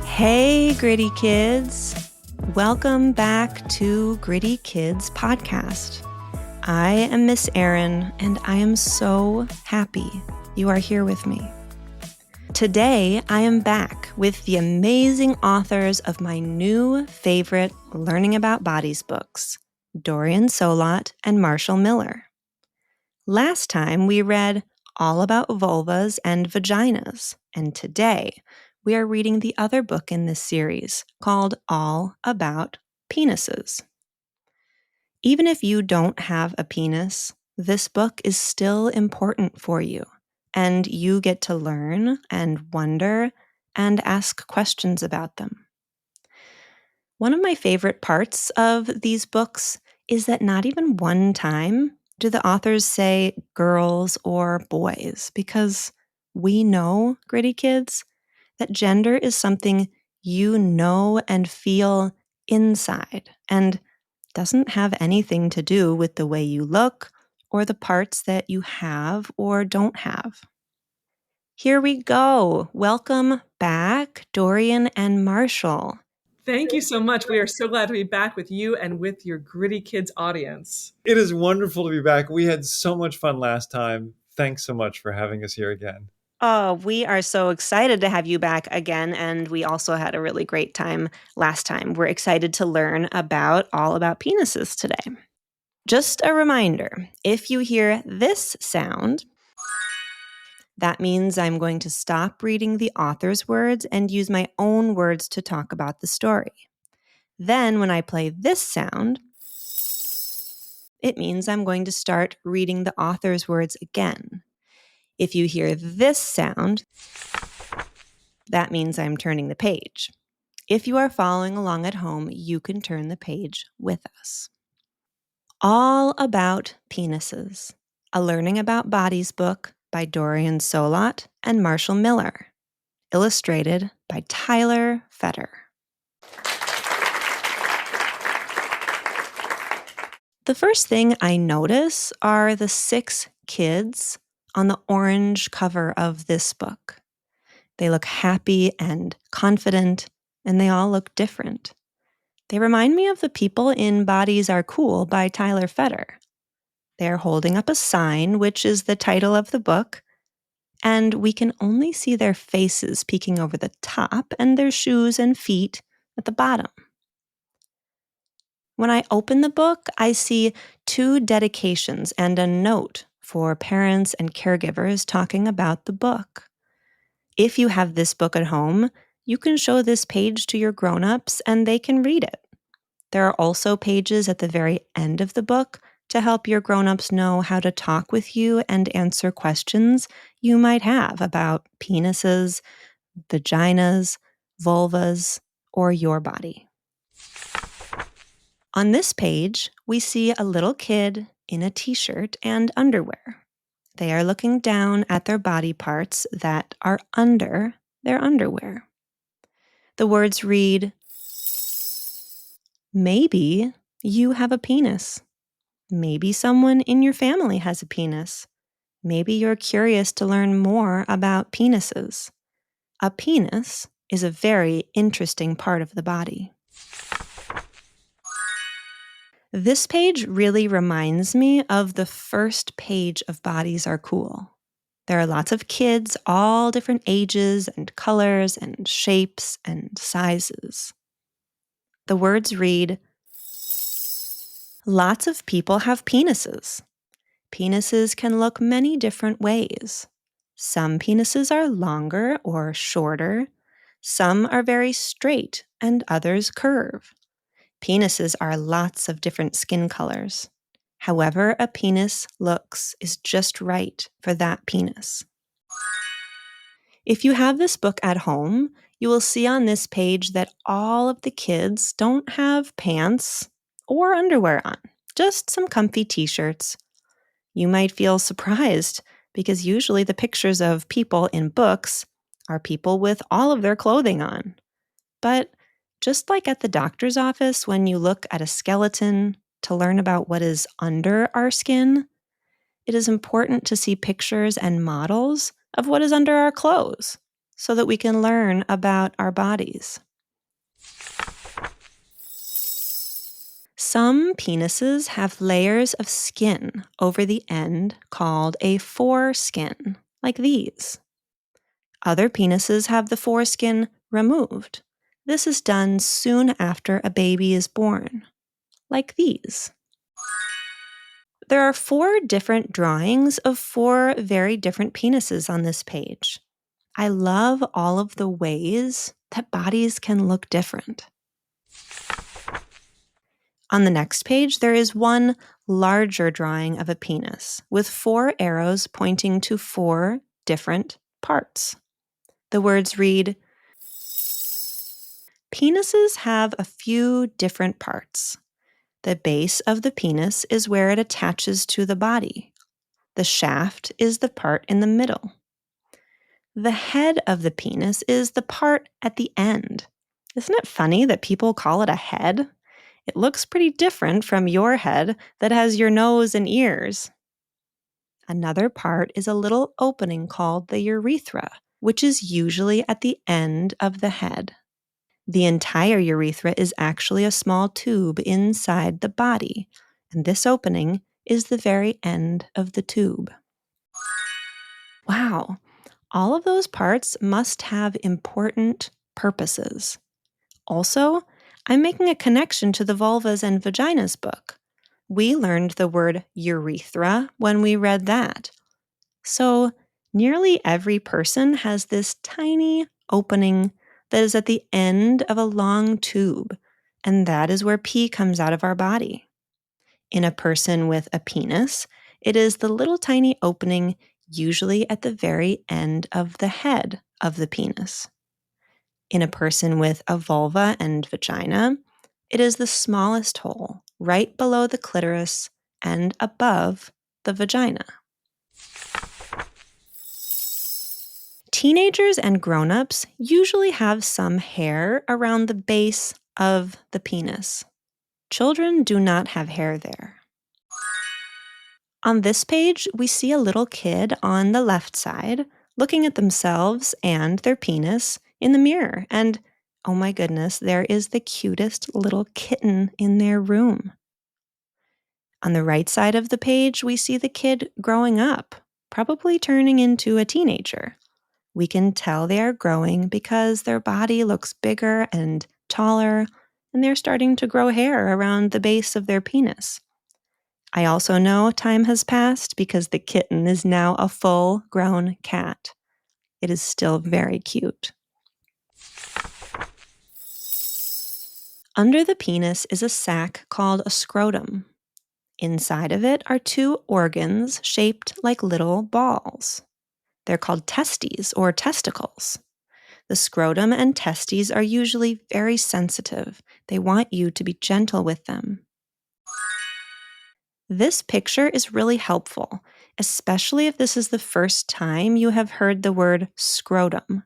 Hey, Gritty Kids. Welcome back to Gritty Kids Podcast. I am Miss Erin, and I am so happy you are here with me. Today, I am back with the amazing authors of my new favorite Learning About Bodies books, Dorian Solot and Marshall Miller. Last time, we read all about vulvas and vaginas, and today, we are reading the other book in this series called All About Penises. Even if you don't have a penis, this book is still important for you, and you get to learn and wonder and ask questions about them. One of my favorite parts of these books is that not even one time do the authors say girls or boys, because we know, Gritty Kids, that gender is something you know and feel inside and doesn't have anything to do with the way you look or the parts that you have or don't have. Here we go. Welcome back, Dorian and Marshall. Thank you so much. We are so glad to be back with you and with your Gritty Kids audience. It is wonderful to be back. We had so much fun last time. Thanks so much for having us here again. Oh, we are so excited to have you back again, and we also had a really great time last time. We're excited to learn all about penises today. Just a reminder, if you hear this sound, that means I'm going to stop reading the author's words and use my own words to talk about the story. Then when I play this sound, it means I'm going to start reading the author's words again. If you hear this sound, that means I'm turning the page. If you are following along at home, you can turn the page with us. All About Penises, a Learning About Bodies book by Dorian Solot and Marshall Miller, illustrated by Tyler Fetter. The first thing I notice are the 6 kids on the orange cover of this book. They look happy and confident, and they all look different. They remind me of the people in Bodies Are Cool by Tyler Fetter. They are holding up a sign, which is the title of the book, and we can only see their faces peeking over the top and their shoes and feet at the bottom. When I open the book, I see 2 dedications and a note for parents and caregivers talking about the book. If you have this book at home, you can show this page to your grown-ups and they can read it. There are also pages at the very end of the book to help your grown-ups know how to talk with you and answer questions you might have about penises, vaginas, vulvas, or your body. On this page, we see a little kid in a t-shirt and underwear. They are looking down at their body parts that are under their underwear. The words read, "Maybe you have a penis. Maybe someone in your family has a penis. Maybe you're curious to learn more about penises. A penis is a very interesting part of the body." This page really reminds me of the first page of Bodies Are Cool. There are lots of kids, all different ages and colors and shapes and sizes. The words read, "Lots of people have penises. Penises can look many different ways. Some penises are longer or shorter. Some are very straight and others curve. Penises are lots of different skin colors. However a penis looks is just right for that penis." If you have this book at home, you will see on this page that all of the kids don't have pants or underwear on, just some comfy t-shirts. You might feel surprised because usually the pictures of people in books are people with all of their clothing on. But Just like at the doctor's office when you look at a skeleton to learn about what is under our skin, it is important to see pictures and models of what is under our clothes so that we can learn about our bodies. Some penises have layers of skin over the end called a foreskin, like these. Other penises have the foreskin removed. This is done soon after a baby is born, like these. There are 4 different drawings of 4 very different penises on this page. I love all of the ways that bodies can look different. On the next page, there is one larger drawing of a penis with 4 arrows pointing to 4 different parts. The words read, "Penises have a few different parts. The base of the penis is where it attaches to the body. The shaft is the part in the middle. The head of the penis is the part at the end." Isn't it funny that people call it a head? It looks pretty different from your head that has your nose and ears. Another part is a little opening called the urethra, which is usually at the end of the head. The entire urethra is actually a small tube inside the body, and this opening is the very end of the tube. Wow, all of those parts must have important purposes. Also, I'm making a connection to the Vulvas and Vaginas book. We learned the word urethra when we read that. So, nearly every person has this tiny opening that is at the end of a long tube, and that is where pee comes out of our body. In a person with a penis, it is the little tiny opening, usually at the very end of the head of the penis. In a person with a vulva and vagina, it is the smallest hole, right below the clitoris and above the vagina. Teenagers and grown-ups usually have some hair around the base of the penis. Children do not have hair there. On this page, we see a little kid on the left side looking at themselves and their penis in the mirror, and oh my goodness, there is the cutest little kitten in their room. On the right side of the page, we see the kid growing up, probably turning into a teenager. We can tell they are growing because their body looks bigger and taller, and they're starting to grow hair around the base of their penis. I also know time has passed because the kitten is now a full-grown cat. It is still very cute. Under the penis is a sac called a scrotum. Inside of it are 2 organs shaped like little balls. They're called testes or testicles. The scrotum and testes are usually very sensitive. They want you to be gentle with them. This picture is really helpful, especially if this is the first time you have heard the word scrotum.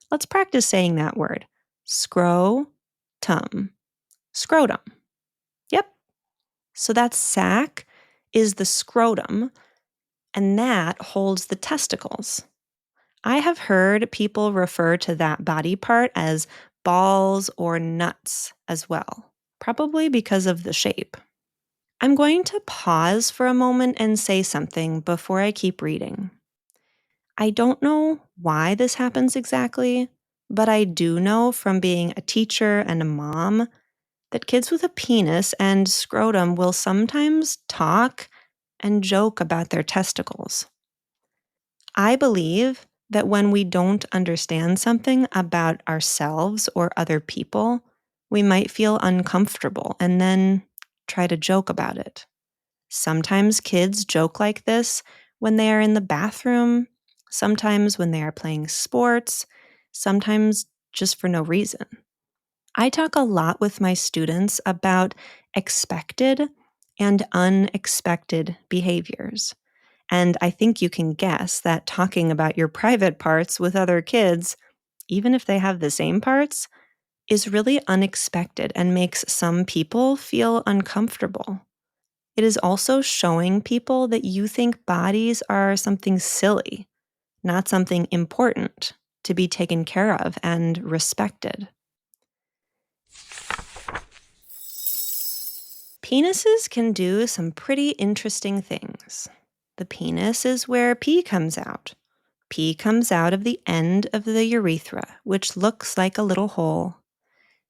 Let's practice saying that word. Scrotum. Scrotum. Yep. So that sac is the scrotum, and that holds the testicles. I have heard people refer to that body part as balls or nuts as well, probably because of the shape. I'm going to pause for a moment and say something before I keep reading. I don't know why this happens exactly, but I do know from being a teacher and a mom that kids with a penis and scrotum will sometimes talk and joke about their testicles. I believe that when we don't understand something about ourselves or other people, we might feel uncomfortable and then try to joke about it. Sometimes kids joke like this when they are in the bathroom, sometimes when they are playing sports, sometimes just for no reason. I talk a lot with my students about expected and unexpected behaviors. And I think you can guess that talking about your private parts with other kids, even if they have the same parts, is really unexpected and makes some people feel uncomfortable. It is also showing people that you think bodies are something silly, not something important to be taken care of and respected. Penises can do some pretty interesting things. The penis is where pee comes out. Pee comes out of the end of the urethra, which looks like a little hole.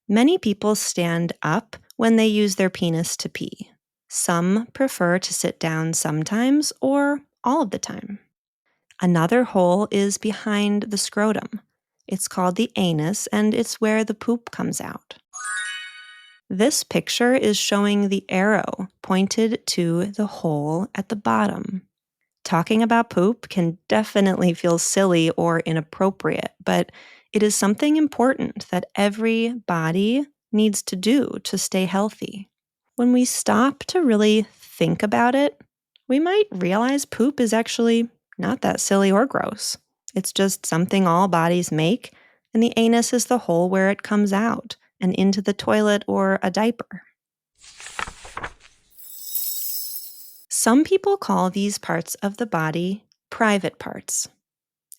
Many people stand up when they use their penis to pee. Some prefer to sit down sometimes or all of the time. Another hole is behind the scrotum. It's called the anus, and it's where the poop comes out. This picture is showing the arrow pointed to the hole at the bottom. Talking about poop can definitely feel silly or inappropriate, but it is something important that every body needs to do to stay healthy. When we stop to really think about it, we might realize poop is actually not that silly or gross. It's just something all bodies make, and the anus is the hole where it comes out and into the toilet or a diaper. Some people call these parts of the body private parts.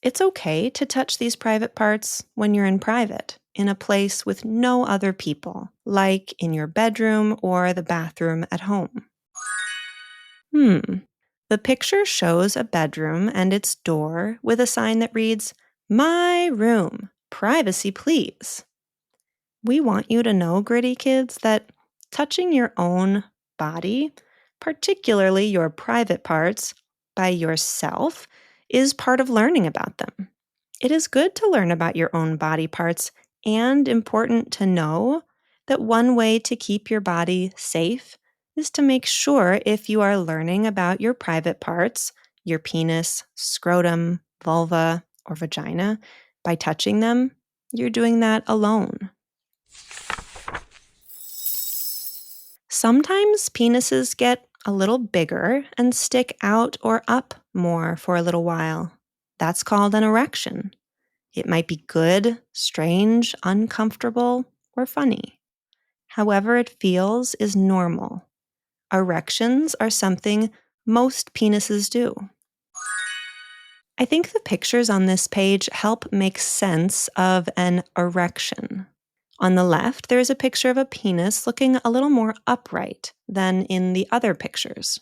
It's okay to touch these private parts when you're in private, in a place with no other people, like in your bedroom or the bathroom at home. The picture shows a bedroom and its door with a sign that reads, "My room, privacy please." We want you to know, gritty kids, that touching your own body, particularly your private parts, by yourself is part of learning about them. It is good to learn about your own body parts and important to know that one way to keep your body safe is to make sure if you are learning about your private parts, your penis, scrotum, vulva, or vagina, by touching them, you're doing that alone. Sometimes penises get a little bigger and stick out or up more for a little while. That's called an erection. It might be good, strange, uncomfortable, or funny. However it feels is normal. Erections are something most penises do. I think the pictures on this page help make sense of an erection. On the left, there is a picture of a penis looking a little more upright than in the other pictures.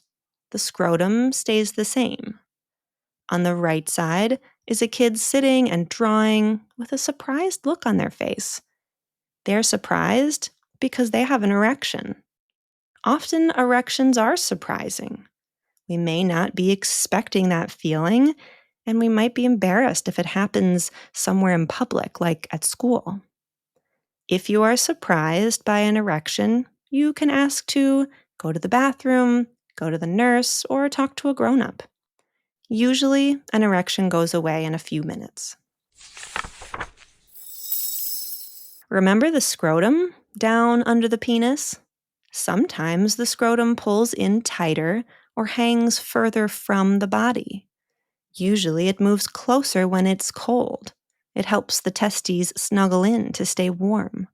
The scrotum stays the same. On the right side is a kid sitting and drawing with a surprised look on their face. They're surprised because they have an erection. Often erections are surprising. We may not be expecting that feeling, and we might be embarrassed if it happens somewhere in public, like at school. If you are surprised by an erection, you can ask to go to the bathroom, go to the nurse, or talk to a grown-up. Usually, an erection goes away in a few minutes. Remember the scrotum down under the penis? Sometimes the scrotum pulls in tighter or hangs further from the body. Usually, it moves closer when it's cold. It helps the testes snuggle in to stay warm.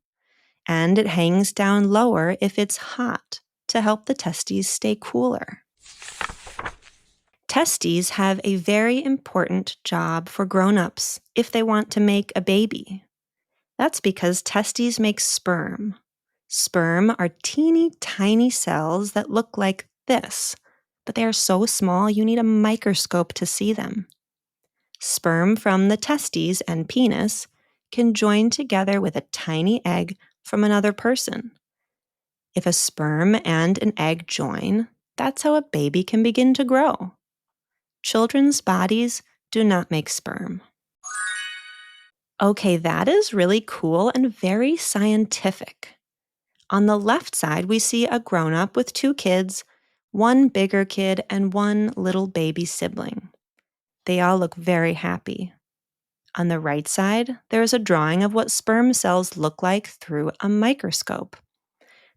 And it hangs down lower if it's hot to help the testes stay cooler. Testes have a very important job for grown-ups if they want to make a baby. That's because testes make sperm. Sperm are teeny tiny cells that look like this, but they are so small you need a microscope to see them. Sperm from the testes and penis can join together with a tiny egg from another person. If a sperm and an egg join, that's how a baby can begin to grow. Children's bodies do not make sperm. Okay, that is really cool and very scientific. On the left side, we see a grown-up with two kids, one bigger kid and one little baby sibling. They all look very happy. On the right side, there is a drawing of what sperm cells look like through a microscope.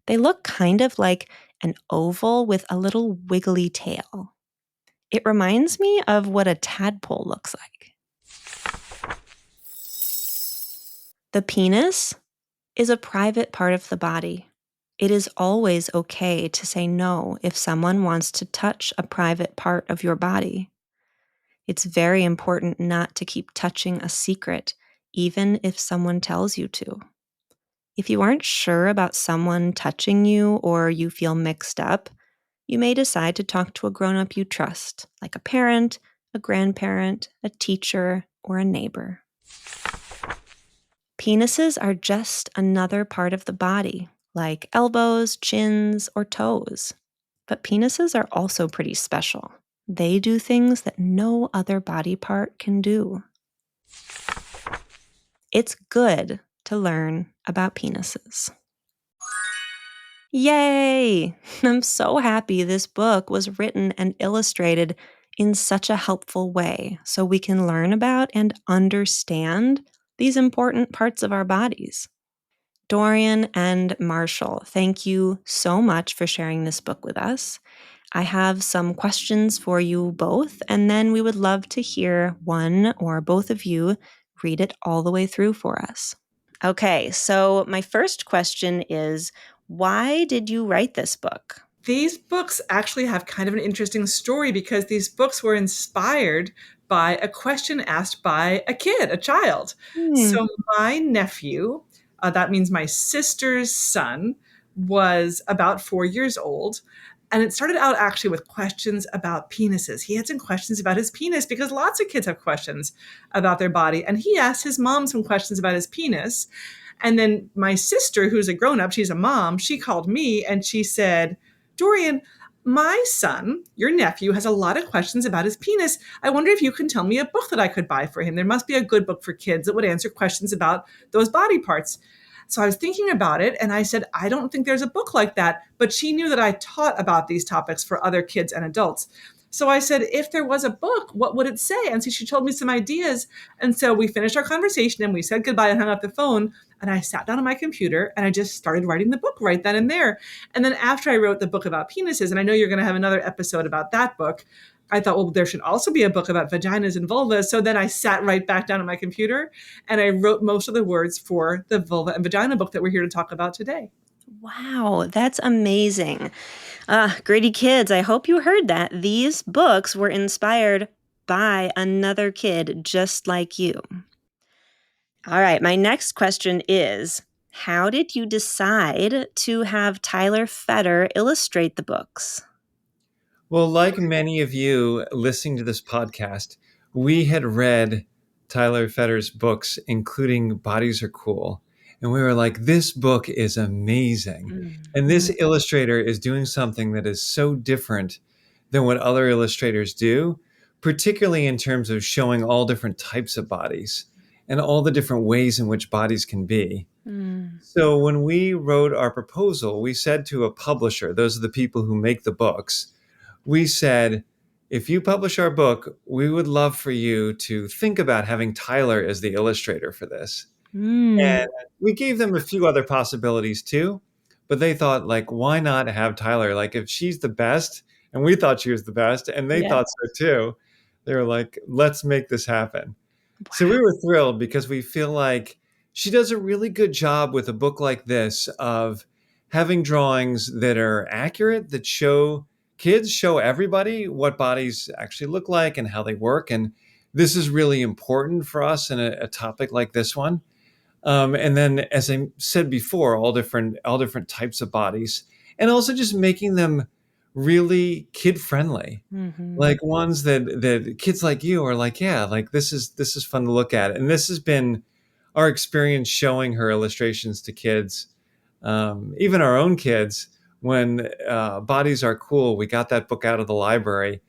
They look kind of like an oval with a little wiggly tail. It reminds me of what a tadpole looks like. The penis is a private part of the body. It is always okay to say no if someone wants to touch a private part of your body. It's very important not to keep touching a secret, even if someone tells you to. If you aren't sure about someone touching you or you feel mixed up, you may decide to talk to a grown-up you trust, like a parent, a grandparent, a teacher, or a neighbor. Penises are just another part of the body, like elbows, chins, or toes. But penises are also pretty special. They do things that no other body part can do. It's good to learn about penises. Yay! I'm so happy this book was written and illustrated in such a helpful way so we can learn about and understand these important parts of our bodies. Dorian and Marshall, thank you so much for sharing this book with us. I have some questions for you both, and then we would love to hear one or both of you read it all the way through for us. Okay, so my first question is, why did you write this book? These books actually have kind of an interesting story because these books were inspired by a question asked by a kid, a child. So my nephew, that means my sister's son, was about 4 years old. And it started out actually with questions about penises. He had some questions about his penis because lots of kids have questions about their body. And he asked his mom some questions about his penis. And then my sister, who's a grown up, she's a mom, she called me and she said, Dorian, my son, your nephew, has a lot of questions about his penis. I wonder if you can tell me a book that I could buy for him. There must be a good book for kids that would answer questions about those body parts. So I was thinking about it and I said, I don't think there's a book like that. But she knew that I taught about these topics for other kids and adults. So I said, if there was a book, what would it say? And so she told me some ideas. And so we finished our conversation and we said goodbye and hung up the phone. And I sat down on my computer and I just started writing the book right then and there. And then after I wrote the book about penises, and I know you're going to have another episode about that book, I thought, well, there should also be a book about vaginas and vulvas. So then I sat right back down on my computer and I wrote most of the words for the vulva and vagina book that we're here to talk about today. Wow, that's amazing. Gritty kids, I hope you heard that. These books were inspired by another kid just like you. All right, my next question is, how did you decide to have Tyler Fetter illustrate the books? Well, like many of you listening to this podcast, we had read Tyler Fetter's books, including Bodies Are Cool. And we were like, this book is amazing. And this illustrator is doing something that is so different than what other illustrators do, particularly in terms of showing all different types of bodies and all the different ways in which bodies can be. So when we wrote our proposal, we said to a publisher, those are the people who make the books, we said, if you publish our book, we would love for you to think about having Tyler as the illustrator for this. And we gave them a few other possibilities too, but they thought, like, why not have Tyler? Like, if she's the best, and we thought she was the best, and they thought so too, they were like, let's make this happen. Wow. So we were thrilled because we feel like she does a really good job with a book like this of having drawings that are accurate, that show kids, show everybody what bodies actually look like and how they work. And this is really important for us in a topic like this one. And then, as I said before, all different types of bodies, and also just making them really kid friendly, like ones that kids like you are like, yeah, like this is fun to look at. And this has been our experience showing her illustrations to kids, even our own kids. When Bodies Are Cool, we got that book out of the library,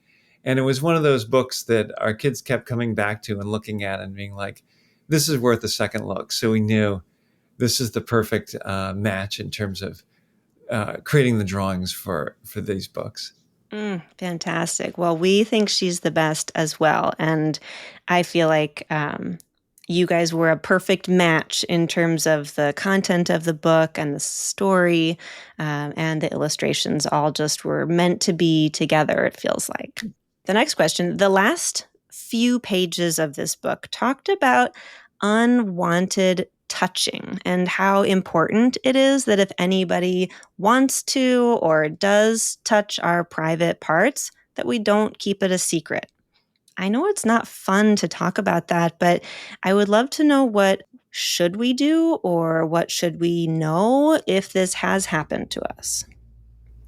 and it was one of those books that our kids kept coming back to and looking at and being like, this is worth a second look. So we knew this is the perfect match in terms of creating the drawings for these books. Fantastic. Well, we think she's the best as well. And I feel like you guys were a perfect match in terms of the content of the book and the story, and the illustrations all just were meant to be together, it feels like. The next question, the last few pages of this book talked about unwanted touching and how important it is that if anybody wants to or does touch our private parts, that we don't keep it a secret. I know it's not fun to talk about that, but I would love to know what should we do or what should we know if this has happened to us?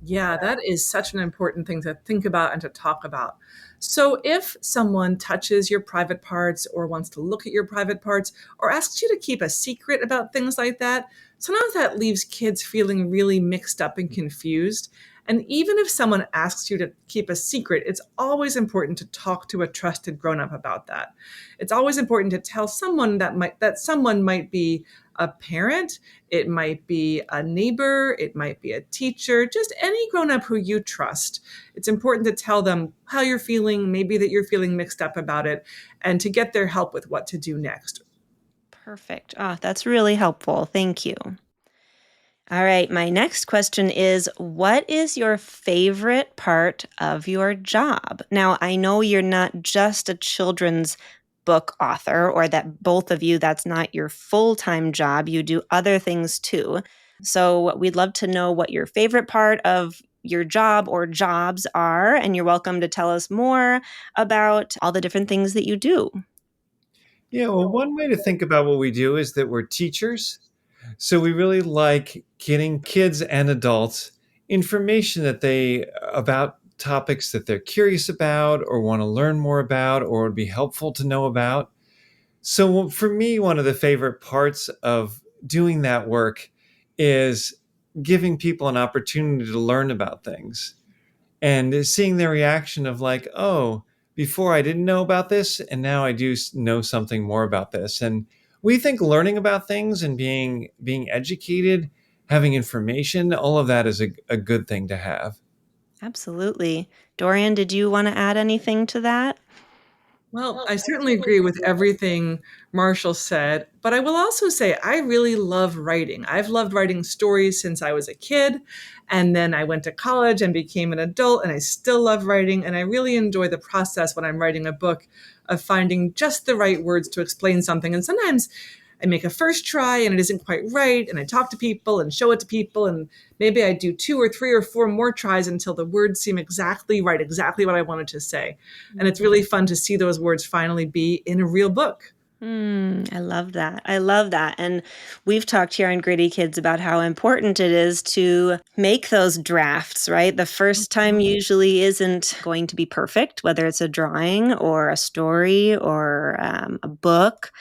Yeah, that is such an important thing to think about and to talk about. So, if someone touches your private parts or wants to look at your private parts or asks you to keep a secret about things like that, sometimes that leaves kids feeling really mixed up and confused. And even if someone asks you to keep a secret, it's always important to talk to a trusted grown up about that. It's always important to tell someone that someone might be a parent, it might be a neighbor, it might be a teacher, just any grown up who you trust. It's important to tell them how you're feeling, maybe that you're feeling mixed up about it, and to get their help with what to do next. Perfect. Ah, that's really helpful. Thank you. All right, my next question is, what is your favorite part of your job? Now, I know you're not just a children's book author, or that both of you, that's not your full-time job. You do other things too. So we'd love to know what your favorite part of your job or jobs are, and you're welcome to tell us more about all the different things that you do. Yeah, well, one way to think about what we do is that we're teachers. So we really like getting kids and adults information that they about topics that they're curious about or want to learn more about or would be helpful to know about. So for me, one of the favorite parts of doing that work is giving people an opportunity to learn about things and seeing their reaction of like, oh, before I didn't know about this and now I do know something more about this. And we think learning about things and being educated, having information, all of that is a good thing to have. Absolutely. Dorian, did you want to add anything to that? Well, I certainly agree with everything Marshall said, but I will also say I really love writing. I've loved writing stories since I was a kid, and then I went to college and became an adult, and I still love writing, and I really enjoy the process when I'm writing a book of finding just the right words to explain something. And sometimes I make a first try and it isn't quite right, and I talk to people and show it to people, and maybe I do 2 or 3 or 4 more tries until the words seem exactly right, exactly what I wanted to say. And it's really fun to see those words finally be in a real book. I love that. I love that. And we've talked here on Gritty Kids about how important it is to make those drafts, right? The first time usually isn't going to be perfect, whether it's a drawing or a story or a book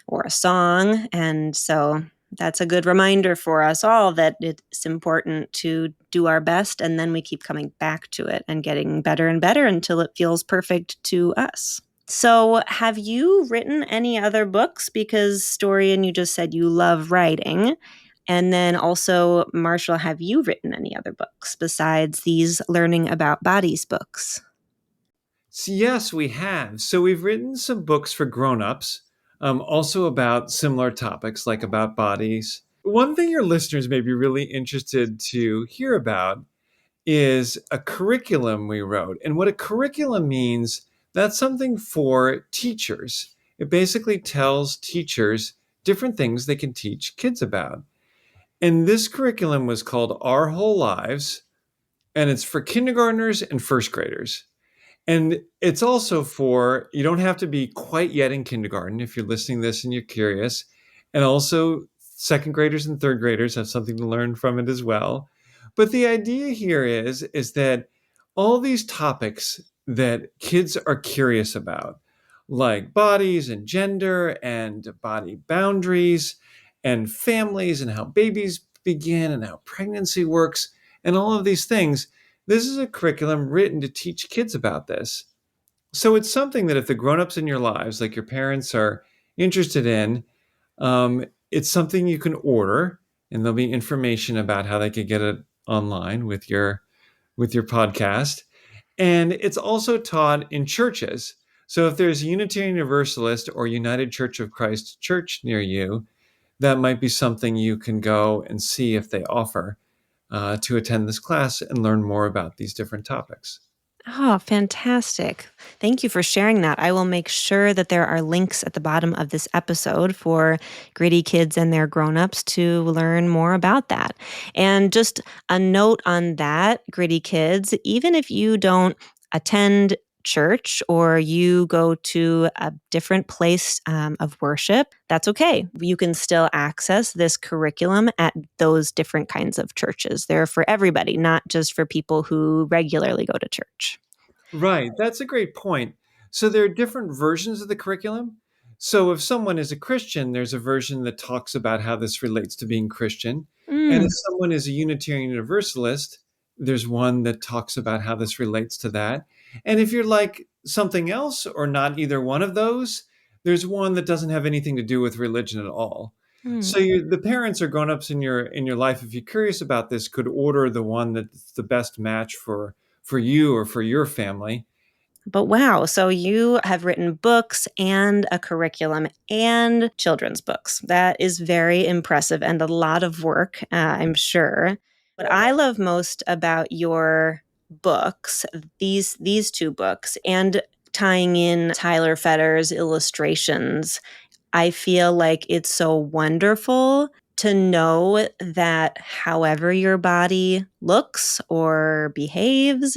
or a song. And so that's a good reminder for us all that it's important to do our best, and then we keep coming back to it and getting better and better until it feels perfect to us. So, have you written any other books? Because Dorian, you just said you love writing. And then also, Marshall, have you written any other books besides these learning about bodies books? So yes, we have. So we've written some books for grown-ups, also about similar topics like about bodies. One thing your listeners may be really interested to hear about is a curriculum we wrote. And what a curriculum means, that's something for teachers. It basically tells teachers different things they can teach kids about. And this curriculum was called Our Whole Lives, and it's for kindergartners and first graders. And it's also for, you don't have to be quite yet in kindergarten if you're listening to this and you're curious. And also, second graders and third graders have something to learn from it as well. But the idea here is that all these topics that kids are curious about, like bodies and gender and body boundaries and families and how babies begin and how pregnancy works and all of these things, this is a curriculum written to teach kids about this. So it's something that if the grown-ups in your lives, like your parents, are interested in, it's something you can order, and there'll be information about how they could get it online with your podcast. And it's also taught in churches. So if there's a Unitarian Universalist or United Church of Christ church near you, that might be something you can go and see if they offer to attend this class and learn more about these different topics. Oh, fantastic. Thank you for sharing that. I will make sure that there are links at the bottom of this episode for gritty kids and their grown-ups to learn more about that. And just a note on that, gritty kids, even if you don't attend church or you go to a different place of worship, that's okay. You can still access this curriculum at those different kinds of churches. They're for everybody, not just for people who regularly go to church. Right. That's a great point. So there are different versions of the curriculum. So if someone is a Christian, there's a version that talks about how this relates to being Christian. And Mm. if someone is a Unitarian Universalist, there's one that talks about how this relates to that. And if you're like something else or not either one of those, there's one that doesn't have anything to do with religion at all. Mm. So the parents or grown-ups in your life, if you're curious about this, could order the one that's the best match for you or for your family. But wow, so you have written books and a curriculum and children's books. That is very impressive and a lot of work, I'm sure. What I love most about your books, these two books, and tying in Tyler Fetter's illustrations, I feel like it's so wonderful to know that however your body looks or behaves,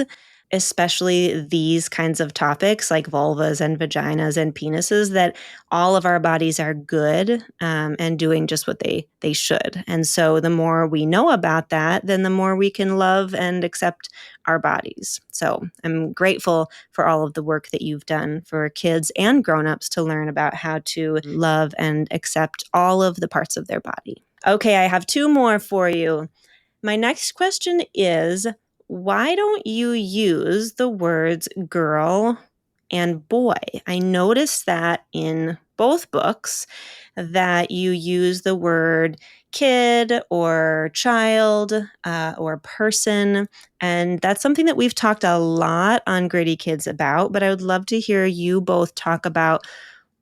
especially these kinds of topics like vulvas and vaginas and penises, that all of our bodies are good and doing just what they should. And so the more we know about that, then the more we can love and accept our bodies. So I'm grateful for all of the work that you've done for kids and grown-ups to learn about how to love and accept all of the parts of their body. Okay, I have two more for you. My next question is, why don't you use the words girl and boy? I noticed that in both books that you use the word kid or child or person. And that's something that we've talked a lot on Gritty Kids about, but I would love to hear you both talk about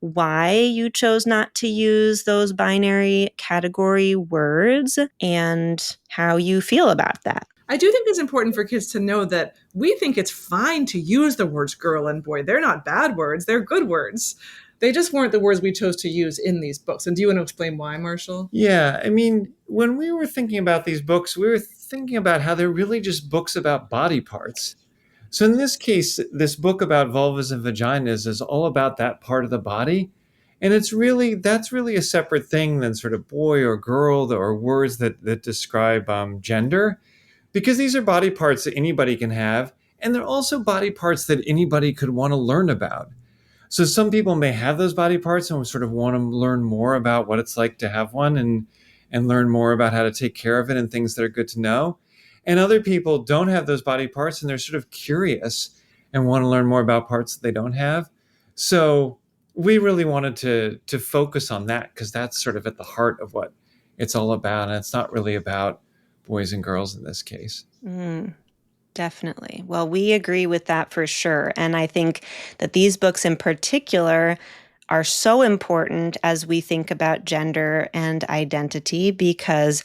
why you chose not to use those binary category words and how you feel about that. I do think it's important for kids to know that we think it's fine to use the words girl and boy. They're not bad words, they're good words. They just weren't the words we chose to use in these books. And do you want to explain why, Marshall? Yeah, I mean, when we were thinking about these books, we were thinking about how they're really just books about body parts. So in this case, this book about vulvas and vaginas is all about that part of the body. And that's really a separate thing than sort of boy or girl or words that describe gender, because these are body parts that anybody can have. And they're also body parts that anybody could want to learn about. So some people may have those body parts and sort of want to learn more about what it's like to have one and learn more about how to take care of it and things that are good to know. And other people don't have those body parts and they're sort of curious and want to learn more about parts that they don't have. So we really wanted to focus on that because that's sort of at the heart of what it's all about. And it's not really about boys and girls in this case. Mm. Definitely. Well, we agree with that for sure. And I think that these books in particular are so important as we think about gender and identity because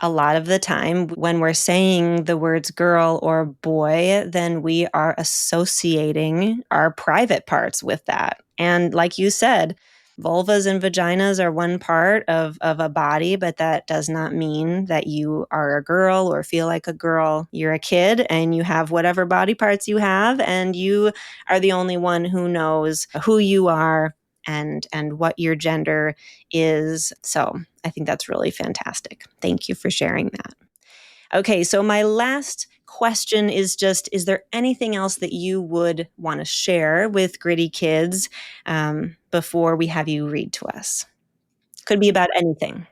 a lot of the time when we're saying the words girl or boy, then we are associating our private parts with that. And like you said, vulvas and vaginas are one part of a body, but that does not mean that you are a girl or feel like a girl. You're a kid and you have whatever body parts you have, and you are the only one who knows who you are and what your gender is. So I think that's really fantastic. Thank you for sharing that. Okay, so my last question is just, is there anything else that you would want to share with Gritty Kids before we have you read to us? Could be about anything.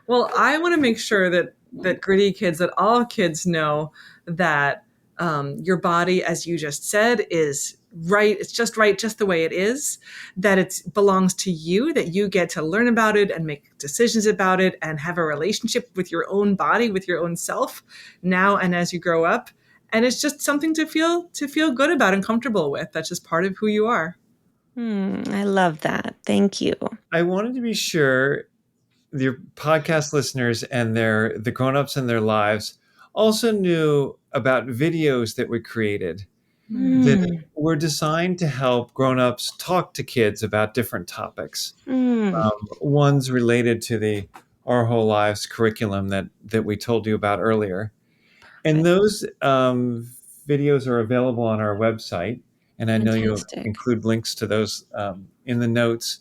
Well, I want to make sure that gritty kids, that all kids know that your body, as you just said, is right. It's just right, just the way it is. That it belongs to you. That you get to learn about it and make decisions about it and have a relationship with your own body, with your own self, now and as you grow up. And it's just something to feel good about and comfortable with. That's just part of who you are. I love that. Thank you. I wanted to be sure your podcast listeners and the grown-ups in their lives also knew about videos that we created that Mm. were designed to help grown-ups talk to kids about different topics. Mm. One's related to the Our Whole Lives curriculum that we told you about earlier. And Perfect. those videos are available on our website. And I know you'll Fantastic. include links to those in the notes.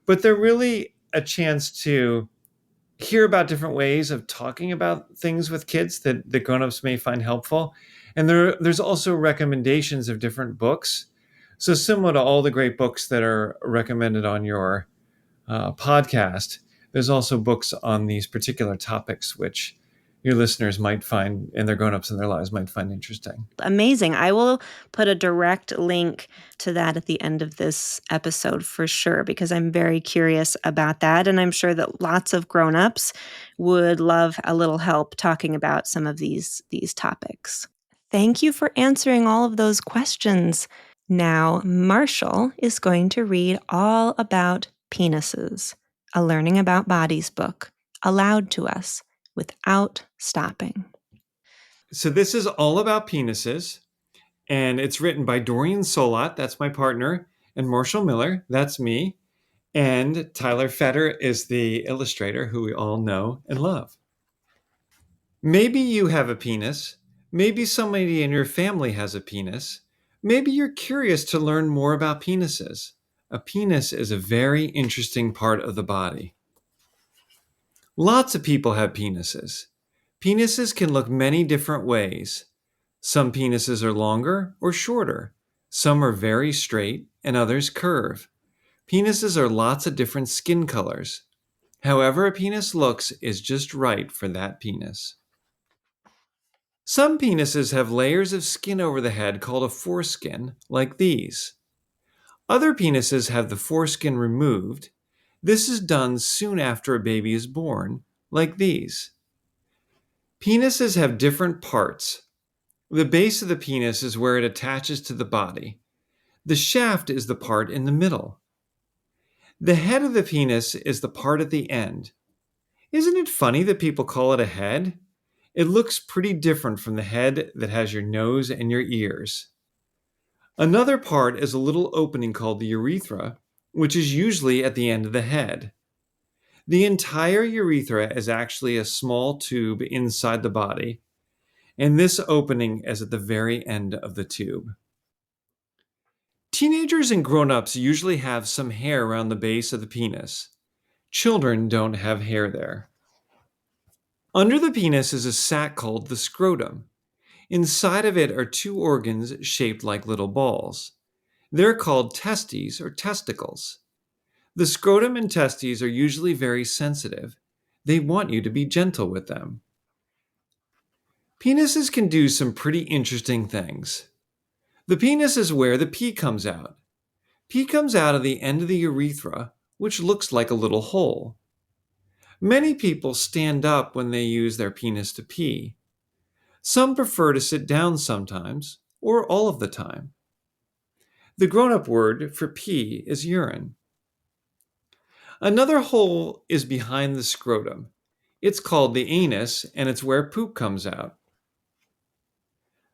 But they're really a chance to hear about different ways of talking about things with kids that grown-ups may find helpful. And there's also recommendations of different books. So similar to all the great books that are recommended on your podcast, there's also books on these particular topics, which your listeners might find, and their grown-ups in their lives might find interesting. Amazing. I will put a direct link to that at the end of this episode for sure, because I'm very curious about that. And I'm sure that lots of grown-ups would love a little help talking about some of these topics. Thank you for answering all of those questions. Now, Marshall is going to read all about penises, a Learning About Bodies book, aloud to us without stopping. So this is all about penises, and it's written by Dorian Solot, that's my partner, and Marshall Miller, that's me, and Tyler Fetter is the illustrator who we all know and love. Maybe you have a penis. Maybe somebody in your family has a penis. Maybe you're curious to learn more about penises. A penis is a very interesting part of the body. Lots of people have penises. Penises can look many different ways. Some penises are longer or shorter. Some are very straight and others curve. Penises are lots of different skin colors. However a penis looks is just right for that penis. Some penises have layers of skin over the head called a foreskin, like these. Other penises have the foreskin removed. This is done soon after a baby is born, like these. Penises have different parts. The base of the penis is where it attaches to the body. The shaft is the part in the middle. The head of the penis is the part at the end. Isn't it funny that people call it a head? It looks pretty different from the head that has your nose and your ears. Another part is a little opening called the urethra, which is usually at the end of the head. The entire urethra is actually a small tube inside the body, and this opening is at the very end of the tube. Teenagers and grown-ups usually have some hair around the base of the penis. Children don't have hair there. Under the penis is a sac called the scrotum. Inside of it are two organs shaped like little balls. They're called testes or testicles. The scrotum and testes are usually very sensitive. They want you to be gentle with them. Penises can do some pretty interesting things. The penis is where the pee comes out. Pee comes out of the end of the urethra, which looks like a little hole. Many people stand up when they use their penis to pee. Some prefer to sit down sometimes, or all of the time. The grown-up word for pee is urine. Another hole is behind the scrotum. It's called the anus, and it's where poop comes out.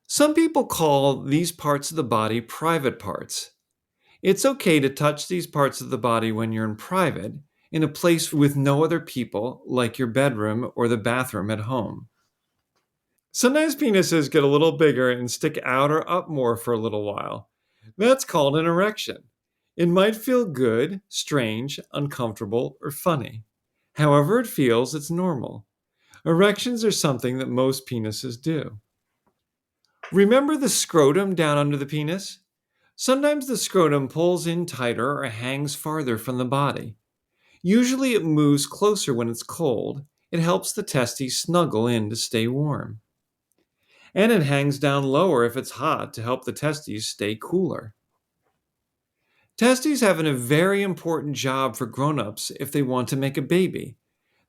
Some people call these parts of the body private parts. It's okay to touch these parts of the body when you're in private, in a place with no other people, like your bedroom or the bathroom at home. Sometimes penises get a little bigger and stick out or up more for a little while. That's called an erection. It might feel good, strange, uncomfortable, or funny. However it feels, it's normal. Erections are something that most penises do. Remember the scrotum down under the penis? Sometimes the scrotum pulls in tighter or hangs farther from the body. Usually it moves closer when it's cold. It helps the testes snuggle in to stay warm. And it hangs down lower if it's hot to help the testes stay cooler. Testes have a very important job for grown-ups if they want to make a baby.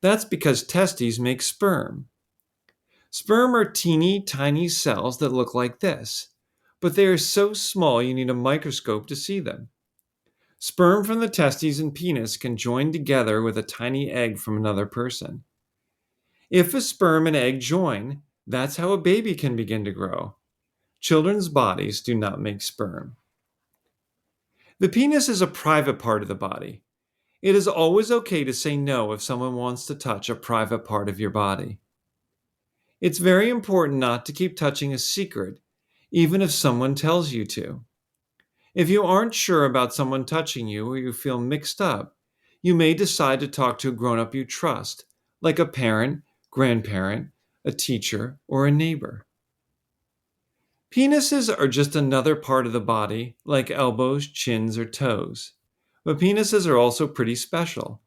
That's because testes make sperm. Sperm are teeny tiny cells that look like this, but they are so small you need a microscope to see them. Sperm from the testes and penis can join together with a tiny egg from another person. If a sperm and egg join, That's how a baby can begin to grow. Children's bodies do not make sperm. The penis is a private part of the body. It is always okay to say no if someone wants to touch a private part of your body. It's very important not to keep touching a secret, even if someone tells you to. If you aren't sure about someone touching you or you feel mixed up, you may decide to talk to a grown-up you trust, like a parent, grandparent, a teacher, or a neighbor. Penises are just another part of the body, like elbows, chins, or toes. But penises are also pretty special.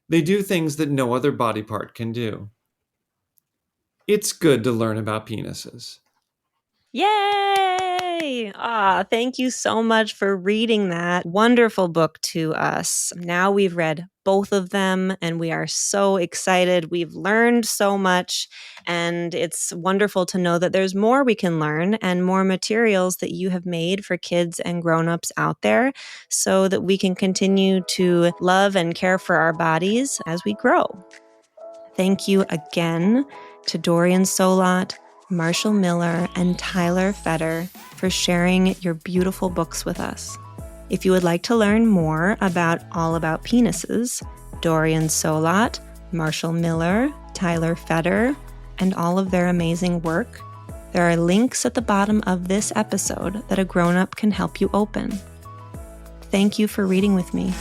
They do things that no other body part can do. It's good to learn about penises. Yay! Thank you so much for reading that wonderful book to us. Now we've read both of them and we are so excited. We've learned so much, and it's wonderful to know that there's more we can learn and more materials that you have made for kids and grown-ups out there so that we can continue to love and care for our bodies as we grow. Thank you again to Dorian Solot, Marshall Miller, and Tyler Fetter for sharing your beautiful books with us. If you would like to learn more about All About Penises, Dorian Solot, Marshall Miller, Tyler Fetter, and all of their amazing work, there are links at the bottom of this episode that a grown-up can help you open. Thank you for reading with me.